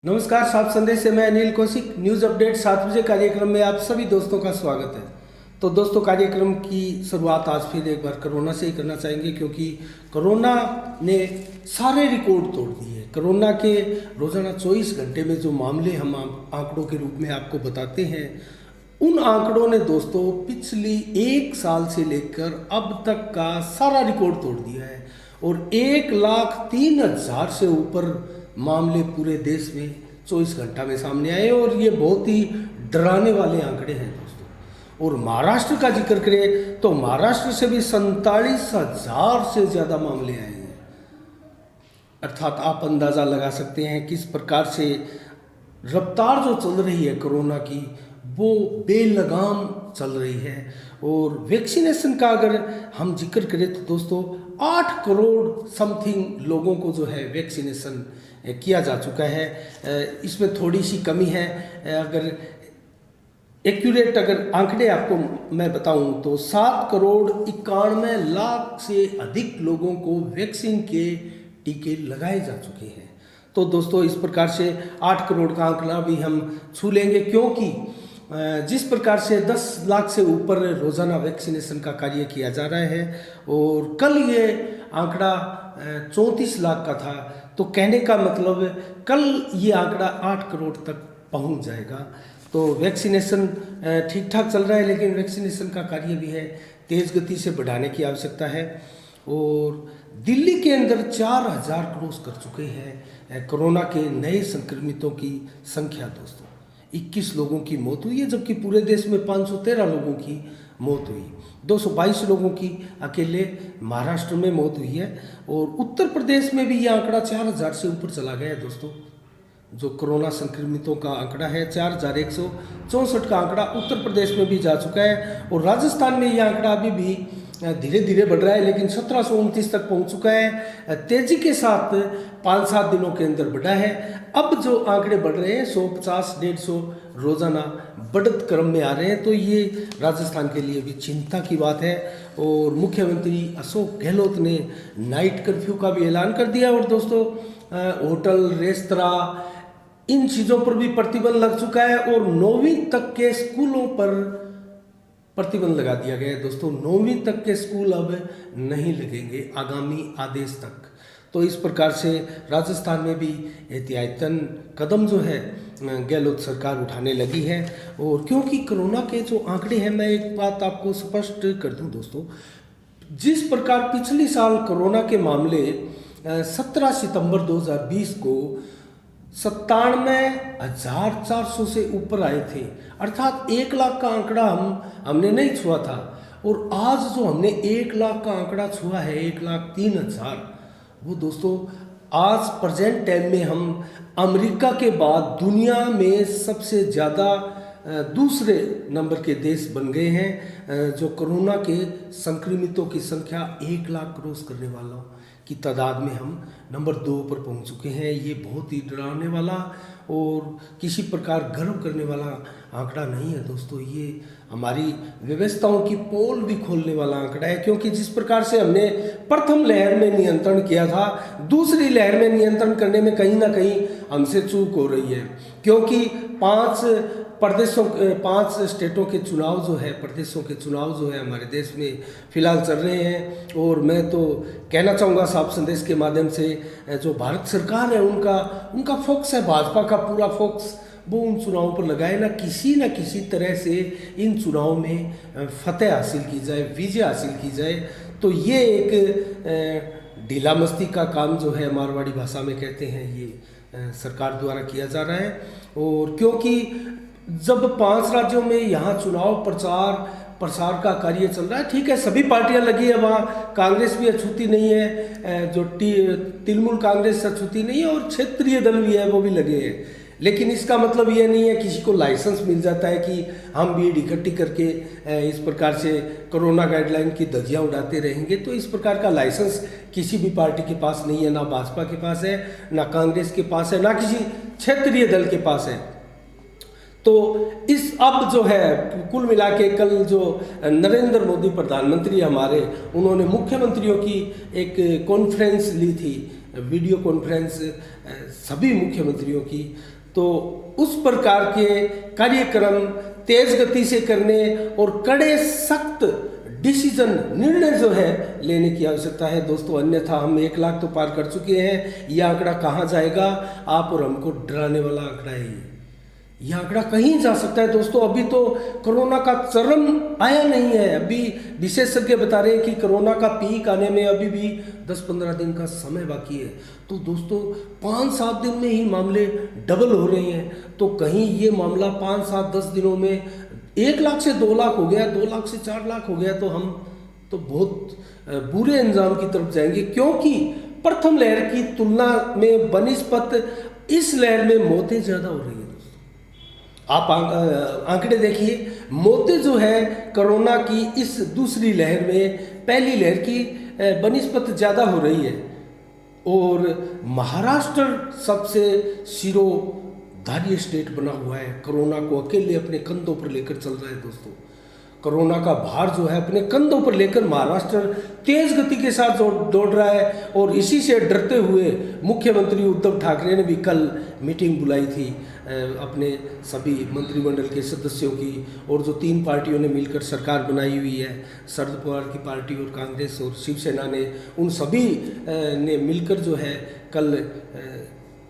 नमस्कार, सात संदेश से मैं अनिल कौशिक। न्यूज़ अपडेट 7 बजे कार्यक्रम में आप सभी दोस्तों का स्वागत है। तो दोस्तों, कार्यक्रम की शुरुआत आज फिर एक बार कोरोना से ही करना चाहेंगे, क्योंकि कोरोना ने सारे रिकॉर्ड तोड़ दिए। कोरोना के रोज़ाना 24 घंटे में जो मामले हम आंकड़ों के रूप में आपको बताते हैं, उन आंकड़ों ने दोस्तों पिछली 1 साल से लेकर अब तक का सारा रिकॉर्ड तोड़ दिया है। और 1,03,000 से ऊपर मामले पूरे देश में 24 घंटा में सामने आए, और ये बहुत ही डराने वाले आंकड़े हैं दोस्तों। और महाराष्ट्र का जिक्र करें तो महाराष्ट्र से भी 47,000 से ज़्यादा मामले आए हैं। अर्थात आप अंदाज़ा लगा सकते हैं किस प्रकार से रफ्तार जो चल रही है कोरोना की, वो बेलगाम चल रही है। और वैक्सीनेशन का अगर हम जिक्र करें तो दोस्तों 8 करोड़ समथिंग लोगों को जो है वैक्सीनेशन किया जा चुका है। इसमें थोड़ी सी कमी है। अगर एक्यूरेट अगर आंकड़े आपको मैं बताऊं तो 7 करोड़ 91 लाख से अधिक लोगों को वैक्सीन के टीके लगाए जा चुके हैं। तो दोस्तों, इस प्रकार से 8 करोड़ का आंकड़ा भी हम छू लेंगे, क्योंकि जिस प्रकार से 10 लाख से ऊपर रोज़ाना वैक्सीनेशन का कार्य किया जा रहा है, और कल ये आंकड़ा 34 लाख का था, तो कहने का मतलब कल ये आंकड़ा 8 करोड़ तक पहुंच जाएगा। तो वैक्सीनेशन ठीक ठाक चल रहा है, लेकिन वैक्सीनेशन का कार्य भी है तेज़ गति से बढ़ाने की आवश्यकता है। और दिल्ली के अंदर 4,000 क्रॉस कर चुके हैं कोरोना के नए संक्रमितों की संख्या दोस्तों। 21 लोगों की मौत हुई है, जबकि पूरे देश में 513 लोगों की मौत हुई। 222 लोगों की अकेले महाराष्ट्र में मौत हुई है। और उत्तर प्रदेश में भी ये आंकड़ा 4,000 से ऊपर चला गया है दोस्तों। जो कोरोना संक्रमितों का आंकड़ा है 4,164 का आंकड़ा उत्तर प्रदेश में भी जा चुका है। और राजस्थान में ये आंकड़ा अभी भी धीरे धीरे बढ़ रहा है, लेकिन 1729 तक पहुंच चुका है। तेजी के साथ 5-7 दिनों के अंदर बढ़ा है। अब जो आंकड़े बढ़ रहे हैं 150-150 रोजाना बढ़त क्रम में आ रहे हैं, तो ये राजस्थान के लिए भी चिंता की बात है। और मुख्यमंत्री अशोक गहलोत ने नाइट कर्फ्यू का भी ऐलान कर दिया। और दोस्तों, होटल, रेस्तरां, इन चीज़ों पर भी प्रतिबंध लग चुका है। और 9वीं तक के स्कूलों पर प्रतिबंध लगा दिया गया है दोस्तों। 9वीं तक के स्कूल अब नहीं लगेंगे आगामी आदेश तक। तो इस प्रकार से राजस्थान में भी एहतियातन कदम जो है गहलोत सरकार उठाने लगी है। और क्योंकि कोरोना के जो आंकड़े हैं, मैं एक बात आपको स्पष्ट कर दूं दोस्तों, जिस प्रकार पिछली साल कोरोना के मामले 17 सितंबर 2020 को 97,400 से ऊपर आए थे, अर्थात 1 लाख का आंकड़ा हमने नहीं छुआ था। और आज जो हमने 1 लाख का आंकड़ा छुआ है, 1,03,000, वो दोस्तों आज प्रेजेंट टाइम में हम अमेरिका के बाद दुनिया में सबसे ज़्यादा दूसरे नंबर के देश बन गए हैं। जो कोरोना के संक्रमितों की संख्या 1 लाख क्रॉस करने वालों की तादाद में हम नंबर 2 पर पहुंच चुके हैं। ये बहुत ही डराने वाला और किसी प्रकार गर्व करने वाला आंकड़ा नहीं है दोस्तों। ये हमारी व्यवस्थाओं की पोल भी खोलने वाला आंकड़ा है, क्योंकि जिस प्रकार से हमने प्रथम लहर में नियंत्रण किया था, दूसरी लहर में नियंत्रण करने में कहीं ना कहीं हमसे चूक हो रही है। क्योंकि 5 स्टेटों के चुनाव जो है, प्रदेशों के चुनाव जो है हमारे देश में फिलहाल चल रहे हैं। और मैं तो कहना चाहूँगा साफ संदेश के माध्यम से, जो भारत सरकार है उनका फोकस है, भाजपा का पूरा फोकस वो उन चुनावों पर लगाए ना किसी तरह से इन चुनाव में फतेह हासिल की जाए, विजय हासिल की जाए। तो ये एक ढीला मस्ती का काम जो है, मारवाड़ी भाषा में कहते हैं, ये सरकार द्वारा किया जा रहा है। और क्योंकि जब 5 राज्यों में यहाँ चुनाव प्रसार का कार्य चल रहा है, ठीक है, सभी पार्टियां लगी है, वहाँ कांग्रेस भी अछूती नहीं है, जो तृणमूल कांग्रेस अछूती नहीं है, और क्षेत्रीय दल भी है वो भी लगे हैं। लेकिन इसका मतलब ये नहीं है किसी को लाइसेंस मिल जाता है कि हम भीड़ इकट्ठी करके इस प्रकार से कोरोना गाइडलाइन की धज्जियां उड़ाते रहेंगे। तो इस प्रकार का लाइसेंस किसी भी पार्टी के पास नहीं है, ना भाजपा के पास है, ना कांग्रेस के पास है, ना किसी क्षेत्रीय दल के पास है। तो इस अब जो है कुल मिला के कल जो नरेंद्र मोदी प्रधानमंत्री हमारे, उन्होंने मुख्यमंत्रियों की एक कॉन्फ्रेंस ली थी वीडियो कॉन्फ्रेंस सभी मुख्यमंत्रियों की, तो उस प्रकार के कार्यक्रम तेज गति से करने और कड़े सख्त डिसीजन निर्णय जो है लेने की आवश्यकता है दोस्तों। अन्यथा हम 1 लाख तो पार कर चुके हैं, यह आंकड़ा कहाँ जाएगा? आप और हमको डराने वाला आंकड़ा है यह आंकड़ा कहीं जा सकता है दोस्तों। अभी तो कोरोना का चरम आया नहीं है, अभी विशेषज्ञ बता रहे हैं कि कोरोना का पीक आने में अभी भी 10-15 दिन का समय बाकी है। तो दोस्तों 5-7 दिन में ही मामले डबल हो रहे हैं, तो कहीं ये मामला 5-7-10 दिनों में 1 लाख से 2 लाख हो गया, 2 लाख से 4 लाख हो गया, तो हम तो बहुत बुरे अंजाम की तरफ जाएंगे। क्योंकि प्रथम लहर की तुलना में बनिस्पत इस लहर में मौतें ज़्यादा हो रही है। आप आंकड़े देखिए, मौतें जो है कोरोना की इस दूसरी लहर में पहली लहर की बनिस्पत ज़्यादा हो रही है। और महाराष्ट्र सबसे शिरोधार्य स्टेट बना हुआ है, कोरोना को अकेले अपने कंधों पर लेकर चल रहा है दोस्तों। कोरोना का भार जो है अपने कंधों पर लेकर महाराष्ट्र तेज गति के साथ दौड़ रहा है। और इसी से डरते हुए मुख्यमंत्री उद्धव ठाकरे ने भी कल मीटिंग बुलाई थी अपने सभी मंत्रिमंडल के सदस्यों की, और जो 3 पार्टियों ने मिलकर सरकार बनाई हुई है, शरद पवार की पार्टी और कांग्रेस और शिवसेना ने, उन सभी ने मिलकर जो है कल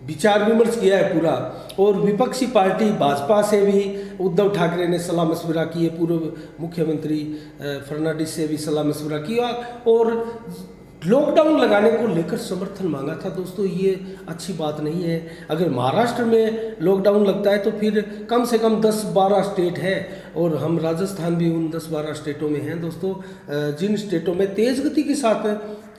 विचार विमर्श किया है पूरा। और विपक्षी पार्टी भाजपा से भी उद्धव ठाकरे ने सलाह मशवरा की है, पूर्व मुख्यमंत्री फडणवीस से भी सलाह मशवरा किया और लॉकडाउन लगाने को लेकर समर्थन मांगा था दोस्तों। ये अच्छी बात नहीं है। अगर महाराष्ट्र में लॉकडाउन लगता है तो फिर कम से कम 10-12 स्टेट है, और हम राजस्थान भी उन 10-12 स्टेटों में हैं दोस्तों, जिन स्टेटों में तेज गति के साथ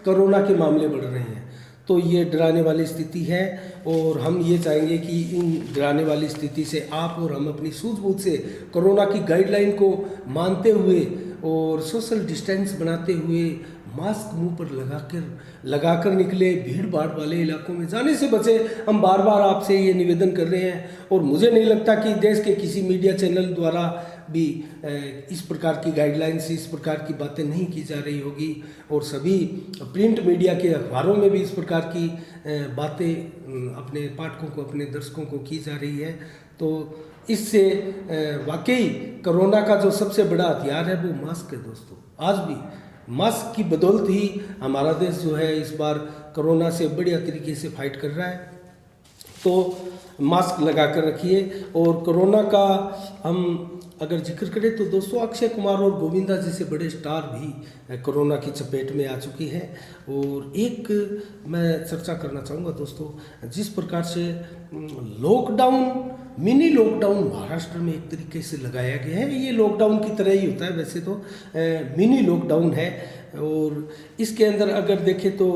कोरोना के मामले बढ़ रहे हैं। तो ये डराने वाली स्थिति है, और हम ये चाहेंगे कि इन डराने वाली स्थिति से आप और हम अपनी सूझबूझ से कोरोना की गाइडलाइन को मानते हुए और सोशल डिस्टेंस बनाते हुए मास्क मुंह पर लगाकर निकले, भीड़ भाड़ वाले इलाकों में जाने से बचे। हम बार बार आपसे ये निवेदन कर रहे हैं, और मुझे नहीं लगता कि देश के किसी मीडिया चैनल द्वारा भी इस प्रकार की गाइडलाइंस, इस प्रकार की बातें नहीं की जा रही होगी, और सभी प्रिंट मीडिया के अखबारों में भी इस प्रकार की बातें अपने पाठकों को, अपने दर्शकों को की जा रही है। तो इससे वाकई कोरोना का जो सबसे बड़ा हथियार है वो मास्क है दोस्तों। आज भी मास्क की बदौलत ही हमारा देश जो है इस बार कोरोना से बढ़िया तरीके से फाइट कर रहा है। तो मास्क लगा कर रखिए। और कोरोना का हम अगर जिक्र करें तो दोस्तों अक्षय कुमार और गोविंदा जैसे बड़े स्टार भी कोरोना की चपेट में आ चुके हैं। और एक मैं चर्चा करना चाहूँगा दोस्तों, जिस प्रकार से लॉकडाउन, मिनी लॉकडाउन महाराष्ट्र में एक तरीके से लगाया गया है, ये लॉकडाउन की तरह ही होता है वैसे तो, मिनी लॉकडाउन है। और इसके अंदर अगर देखें तो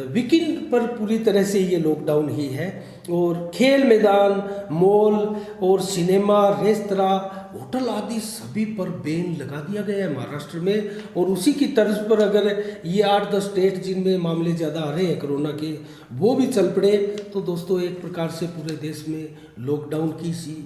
वीकेंड पर पूरी तरह से ये लॉकडाउन ही है। और खेल मैदान, मॉल और सिनेमा, रेस्तरां, होटल आदि सभी पर बैन लगा दिया गया है महाराष्ट्र में। और उसी की तर्ज पर अगर ये 8-10 स्टेट जिनमें मामले ज़्यादा आ रहे हैं कोरोना के, वो भी चल पड़े तो दोस्तों एक प्रकार से पूरे देश में लॉकडाउन की सी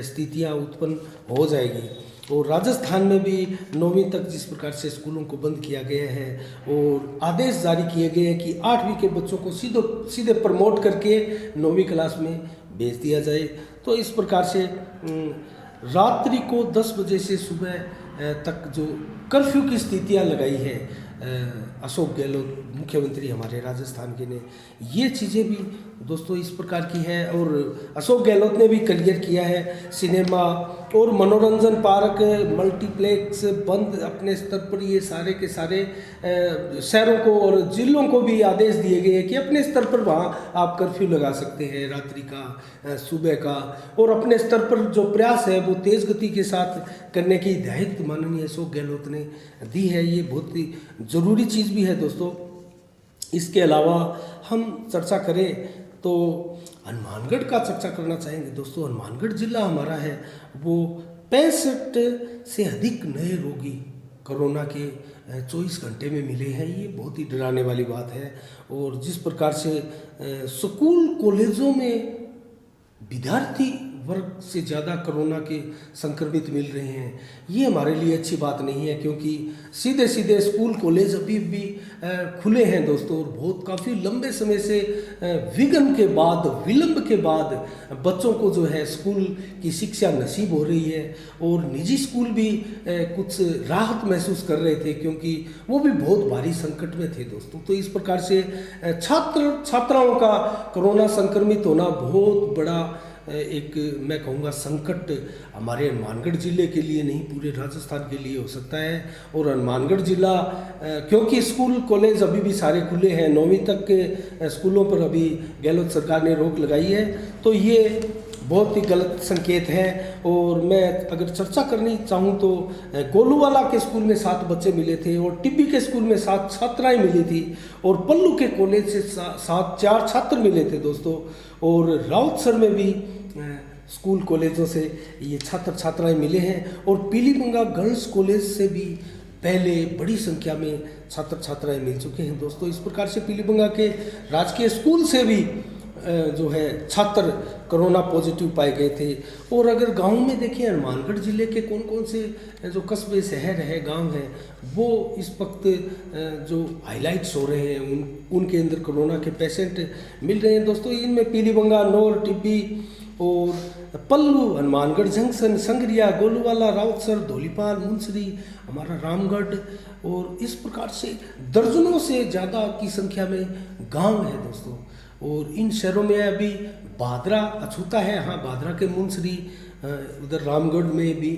स्थितियाँ उत्पन्न हो जाएगी। और राजस्थान में भी 9वीं तक जिस प्रकार से स्कूलों को बंद किया गया है और आदेश जारी किए गए हैं कि 8वीं के बच्चों को सीधे प्रमोट करके 9वीं क्लास में भेज दिया जाए। तो इस प्रकार से रात्रि को 10 बजे से सुबह तक जो कर्फ्यू की स्थितियां लगाई है अशोक गहलोत मुख्यमंत्री हमारे राजस्थान के ने, ये चीज़ें भी दोस्तों इस प्रकार की है। और अशोक गहलोत ने भी क्लियर किया है, सिनेमा और मनोरंजन पार्क, मल्टीप्लेक्स बंद अपने स्तर पर, ये सारे के सारे शहरों को और जिलों को भी आदेश दिए गए हैं कि अपने स्तर पर वहाँ आप कर्फ्यू लगा सकते हैं रात्रि का, सुबह का। और अपने स्तर पर जो प्रयास है वो तेज़ गति के साथ करने की हिदायत माननीय अशोक गहलोत ने दी है। ये बहुत ही ज़रूरी चीज़ भी है दोस्तों। इसके अलावा हम चर्चा करें तो हनुमानगढ़ का चर्चा करना चाहेंगे दोस्तों। हनुमानगढ़ जिला हमारा है वो 65 से अधिक नए रोगी कोरोना के 24 घंटे में मिले हैं। ये बहुत ही डराने वाली बात है। और जिस प्रकार से स्कूल कॉलेजों में विद्यार्थी वर्ग से ज़्यादा कोरोना के संक्रमित मिल रहे हैं। ये हमारे लिए अच्छी बात नहीं है, क्योंकि सीधे सीधे स्कूल कॉलेज अभी भी खुले हैं दोस्तों, और बहुत काफ़ी लंबे समय से विलंब के बाद बच्चों को जो है स्कूल की शिक्षा नसीब हो रही है। और निजी स्कूल भी कुछ राहत महसूस कर रहे थे, क्योंकि वो भी बहुत भारी संकट में थे दोस्तों। तो इस प्रकार से छात्राओं का कोरोना संक्रमित होना बहुत बड़ा एक मैं कहूँगा संकट हमारे हनुमानगढ़ ज़िले के लिए नहीं, पूरे राजस्थान के लिए हो सकता है। और हनुमानगढ़ ज़िला क्योंकि स्कूल कॉलेज अभी भी सारे खुले हैं, 9वीं तक के स्कूलों पर अभी गहलोत सरकार ने रोक लगाई है, तो ये बहुत ही गलत संकेत है। और मैं अगर चर्चा करनी चाहूँ तो गोलूवाला के स्कूल में 7 बच्चे मिले थे, और टिब्बी के स्कूल में 7 छात्राएँ मिली थी, और पल्लू के कॉलेज से 4 छात्र मिले थे दोस्तों। और राउतसर में भी स्कूल कॉलेजों से ये छात्र छात्राएँ मिले हैं, और पीलीबंगा गर्ल्स कॉलेज से भी पहले बड़ी संख्या में छात्र छात्राएँ मिल चुके हैं दोस्तों। इस प्रकार से पीलीबंगा के राजकीय स्कूल से भी जो है छात्र कोरोना पॉजिटिव पाए गए थे। और अगर गांव में देखें, हनुमानगढ़ ज़िले के कौन कौन से जो कस्बे शहर है गांव है, वो इस वक्त जो हाइलाइट्स हो रहे हैं उनके अंदर कोरोना के पेशेंट मिल रहे हैं दोस्तों। इनमें पीलीबंगा, नौर, टिब्बी और पल्लू, हनुमानगढ़ जंक्शन, संगरिया, गोलूवाला, राउतसर, धौलीपाल, मुंसरी, हमारा रामगढ़, और इस प्रकार से दर्जनों से ज़्यादा की संख्या में गांव है दोस्तों। और इन शहरों में अभी भादरा अछूता है, हाँ भादरा के मुंसरी, उधर रामगढ़ में भी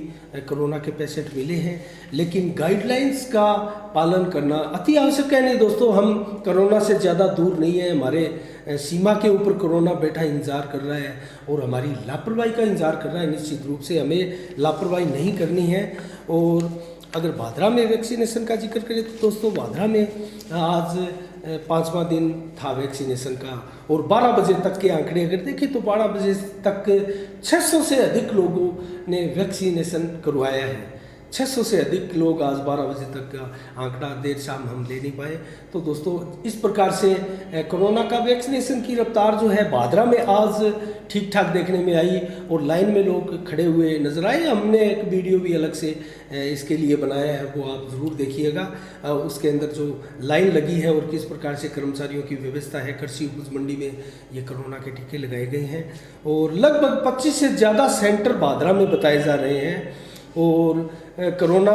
कोरोना के पेशेंट मिले हैं, लेकिन गाइडलाइंस का पालन करना अति आवश्यक है। नहीं दोस्तों, हम कोरोना से ज़्यादा दूर नहीं है, हमारे सीमा के ऊपर कोरोना बैठा इंतज़ार कर रहा है, और हमारी लापरवाही का इंतज़ार कर रहा है। निश्चित रूप से हमें लापरवाही नहीं करनी है। और अगर भादरा में वैक्सीनेशन का जिक्र करें तो दोस्तों, भादरा में आज 5वां दिन था वैक्सीनेशन का, और 12 बजे तक के आंकड़े अगर देखें तो 12 बजे तक 600 से अधिक लोगों ने वैक्सीनेशन करवाया है। 600 से अधिक लोग आज 12 बजे तक का आंकड़ा देर शाम हम ले नहीं पाए। तो दोस्तों, इस प्रकार से कोरोना का वैक्सीनेशन की रफ्तार जो है भादरा में आज ठीक ठाक देखने में आई, और लाइन में लोग खड़े हुए नजर आए। हमने एक वीडियो भी अलग से इसके लिए बनाया है, वो आप ज़रूर देखिएगा। उसके अंदर जो लाइन लगी है और किस प्रकार से कर्मचारियों की व्यवस्था है, कृषि उपज मंडी में ये कोरोना के टीके लगाए गए हैं, और लगभग 25 से ज़्यादा सेंटर भादरा में बताए जा रहे हैं और कोरोना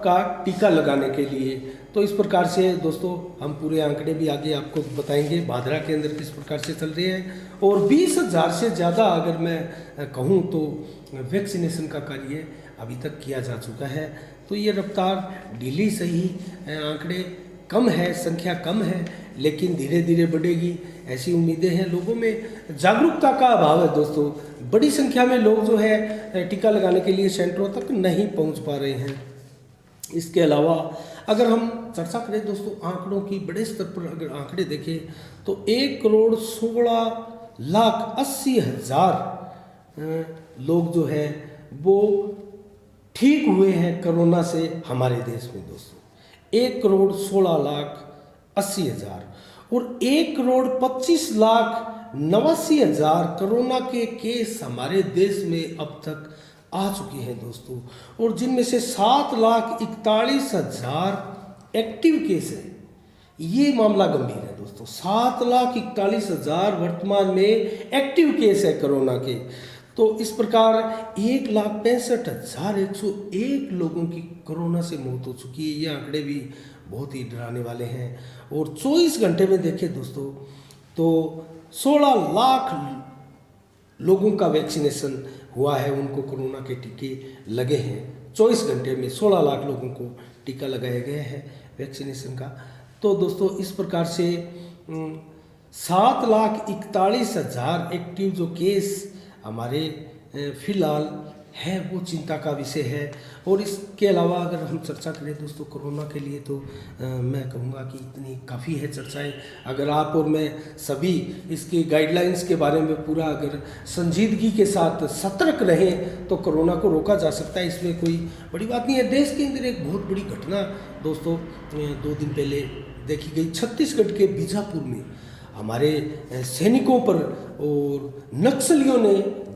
का टीका लगाने के लिए। तो इस प्रकार से दोस्तों, हम पूरे आंकड़े भी आगे आपको बताएंगे भादरा के अंदर किस प्रकार से चल रहे हैं। और 20,000 से ज़्यादा अगर मैं कहूँ तो वैक्सीनेशन का कार्य अभी तक किया जा चुका है। तो ये रफ्तार ढीली सही, आंकड़े कम है, संख्या कम है, लेकिन धीरे धीरे बढ़ेगी, ऐसी उम्मीदें हैं। लोगों में जागरूकता का अभाव है दोस्तों, बड़ी संख्या में लोग जो है टीका लगाने के लिए सेंटरों तक नहीं पहुंच पा रहे हैं। इसके अलावा अगर हम चर्चा करें दोस्तों आंकड़ों की, बड़े स्तर पर अगर आंकड़े देखें तो 1,16,80,000 लोग जो है वो ठीक हुए हैं कोरोना से हमारे देश में दोस्तों। 1,16,80,000 और 1,25,89,000 कोरोना के केस हमारे देश में अब तक आ चुके हैं दोस्तों, और जिनमें से 7,41,000 एक्टिव केस हैं। ये मामला गंभीर है दोस्तों। 7,41,000 वर्तमान में एक्टिव केस है कोरोना के। तो इस प्रकार 1,65,101 लोगों की कोरोना से मौत हो चुकी है। ये आंकड़े भी बहुत ही डराने वाले हैं। और 24 घंटे में देखें दोस्तों तो 16 लाख लोगों का वैक्सीनेशन हुआ है, उनको कोरोना के टीके लगे हैं। 24 घंटे में 16 लाख लोगों को टीका लगाया गया है वैक्सीनेशन का। तो दोस्तों इस प्रकार से 7,41,000 एक्टिव जो केस हमारे फिलहाल है वो चिंता का विषय है। और इसके अलावा अगर हम चर्चा करें दोस्तों कोरोना के लिए तो मैं कहूँगा कि इतनी काफ़ी है चर्चाएं। अगर आप और मैं सभी इसकी गाइडलाइंस के बारे में पूरा अगर संजीदगी के साथ सतर्क रहें तो कोरोना को रोका जा सकता है, इसमें कोई बड़ी बात नहीं है। देश के अंदर एक बहुत बड़ी घटना दोस्तों 2 दिन पहले देखी गई। छत्तीसगढ़ के बीजापुर में हमारे सैनिकों पर और नक्सलियों ने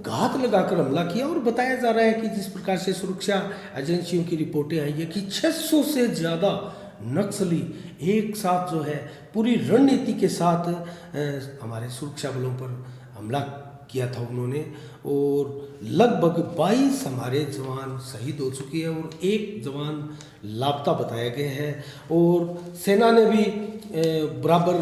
घात लगाकर हमला किया। और बताया जा रहा है कि जिस प्रकार से सुरक्षा एजेंसियों की रिपोर्टें आई है कि 600 से ज़्यादा नक्सली एक साथ जो है पूरी रणनीति के साथ हमारे सुरक्षा बलों पर हमला किया था उन्होंने, और लगभग 22 हमारे जवान शहीद हो चुके हैं और एक जवान लापता बताया गया है। और सेना ने भी बराबर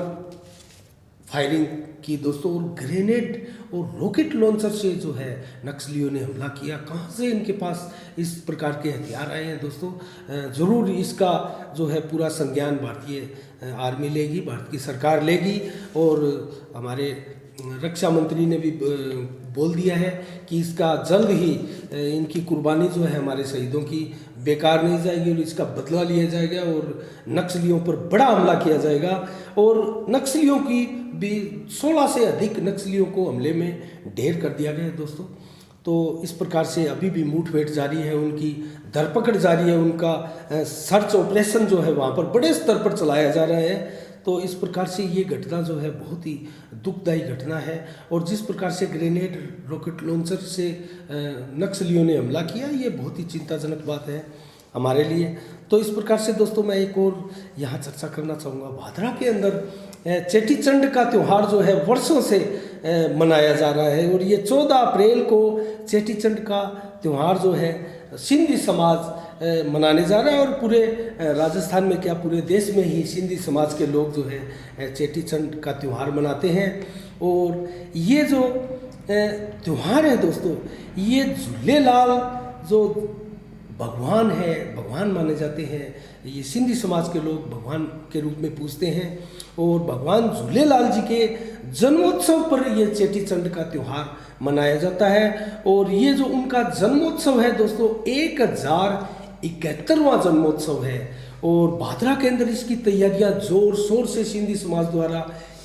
फायरिंग की दोस्तों, और ग्रेनेड और रॉकेट लॉन्चर से जो है नक्सलियों ने हमला किया। कहाँ से इनके पास इस प्रकार के हथियार आए हैं दोस्तों, ज़रूर इसका जो है पूरा संज्ञान भारतीय आर्मी लेगी, भारत की सरकार लेगी। और हमारे रक्षा मंत्री ने भी बोल दिया है कि इसका जल्द ही इनकी कुर्बानी जो है हमारे शहीदों की बेकार नहीं जाएगी और इसका बदला लिया जाएगा और नक्सलियों पर बड़ा हमला किया जाएगा। और नक्सलियों की भी 16 से अधिक नक्सलियों को हमले में ढेर कर दिया गया है दोस्तों। तो इस प्रकार से अभी भी मुठभेड़ जारी है, उनकी धरपकड़ जारी है, उनका सर्च ऑपरेशन जो है वहाँ पर बड़े स्तर पर चलाया जा रहा है। तो इस प्रकार से ये घटना जो है बहुत ही दुखदायी घटना है। और जिस प्रकार से ग्रेनेड रॉकेट लॉन्चर से नक्सलियों ने हमला किया, ये बहुत ही चिंताजनक बात है हमारे लिए। तो इस प्रकार से दोस्तों मैं एक और यहाँ चर्चा करना चाहूँगा। भादरा के अंदर चेटी चंड का त्यौहार जो है वर्षों से मनाया जा रहा है और ये 14 अप्रैल को चेटी चंड का त्यौहार जो है सिंधी समाज मनाने जा रहा है। और पूरे राजस्थान में क्या पूरे देश में ही सिंधी समाज के लोग जो है चेटी चंड का त्यौहार मनाते हैं। और ये जो त्यौहार है दोस्तों, ये झूलेलाल जो भगवान है, भगवान माने जाते हैं, ये सिंधी समाज के लोग भगवान के रूप में पूजते हैं। और भगवान झूलेलाल जी के जन्मोत्सव पर ये चेटी चंड का त्यौहार मनाया जाता है। और ये जो उनका जन्मोत्सव है दोस्तों, 1071वां जन्मोत्सव है। और भादरा के अंदर इसकी तैयारियां जोर शोर से सिंधी समाज द्वारा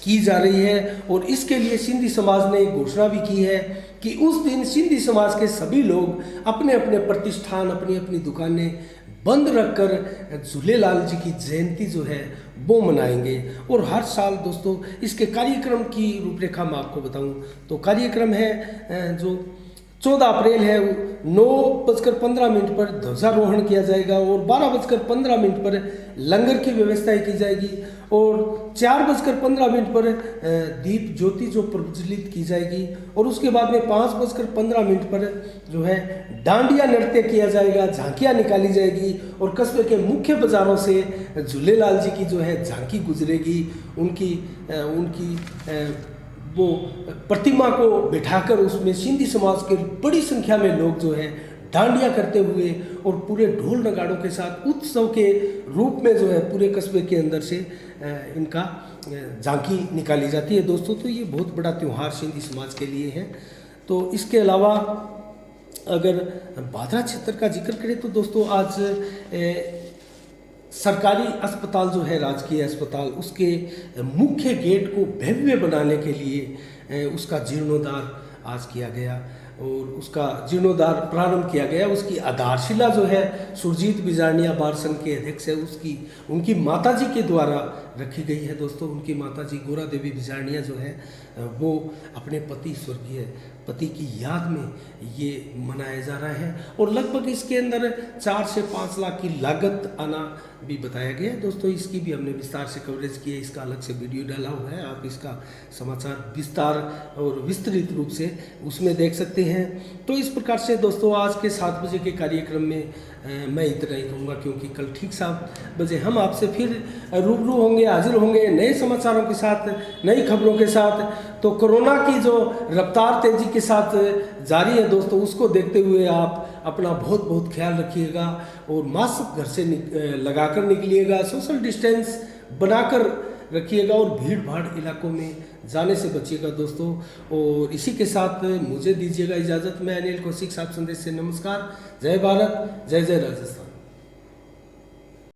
की जा रही है। और इसके लिए सिंधी समाज ने एक घोषणा भी की है कि उस दिन सिंधी समाज के सभी लोग अपने अपने प्रतिष्ठान, अपनी अपनी दुकानें बंद रखकर झूलेलाल जी की जयंती जो है वो मनाएंगे। और हर साल दोस्तों इसके कार्यक्रम की रूपरेखा मैं आपको बताऊं तो कार्यक्रम है जो 14 अप्रैल है, 9:15 पर ध्वजारोहण किया जाएगा और 12:15 पर लंगर की व्यवस्थाएं की जाएगी और 4:15 पर दीप ज्योति जो प्रज्वलित की जाएगी। और उसके बाद में 5:15 पर जो है डांडिया नृत्य किया जाएगा, झांकियाँ निकाली जाएगी और कस्बे के मुख्य बाज़ारों से झूलेलाल जी की जो है झांकी गुजरेगी। उनकी वो प्रतिमा को बिठाकर उसमें सिंधी समाज के बड़ी संख्या में लोग जो है डांडिया करते हुए और पूरे ढोल नगाड़ों के साथ उत्सव के रूप में जो है पूरे कस्बे के अंदर से इनका झांकी निकाली जाती है दोस्तों। तो ये बहुत बड़ा त्यौहार सिंधी समाज के लिए है। तो इसके अलावा अगर भादरा क्षेत्र का जिक्र करें तो दोस्तों आज सरकारी अस्पताल जो है, राजकीय अस्पताल, उसके मुख्य गेट को भव्य बनाने के लिए उसका जीर्णोद्धार आज किया गया और उसका जीर्णोद्धार प्रारंभ किया गया। उसकी आधारशिला जो है सुरजीत बिजारनिया बार संघ के अध्यक्ष है उनकी माताजी के द्वारा रखी गई है दोस्तों। उनकी माताजी गोरा देवी बिजारनिया जो है वो अपने पति स्वर्गीय पति की याद में ये मनाया जा रहा है और लगभग इसके अंदर 4 से 5 लाख की लागत आना भी बताया गया है दोस्तों। इसकी भी हमने विस्तार से कवरेज की है, इसका अलग से वीडियो डाला हुआ है, आप इसका समाचार विस्तार और विस्तृत रूप से उसमें देख सकते हैं। तो इस प्रकार से दोस्तों आज के 7 बजे के कार्यक्रम में मैं इतना ही कहूँगा, क्योंकि कल ठीक 7 बजे हम आपसे फिर रूबरू होंगे, हाजिर होंगे नए समाचारों के साथ, नई खबरों के साथ। तो कोरोना की जो रफ्तार तेज़ी के साथ जारी है दोस्तों, उसको देखते हुए आप अपना बहुत बहुत ख्याल रखिएगा और मास्क घर से लगाकर निकलिएगा, सोशल डिस्टेंस बनाकर रखिएगा और भीड़ भाड़ इलाकों में जाने से बचिएगा दोस्तों। और इसी के साथ मुझे दीजिएगा इजाज़त। मैं अनिल कौशिक, साफ संदेश से नमस्कार। जय भारत, जय जय राजस्थान।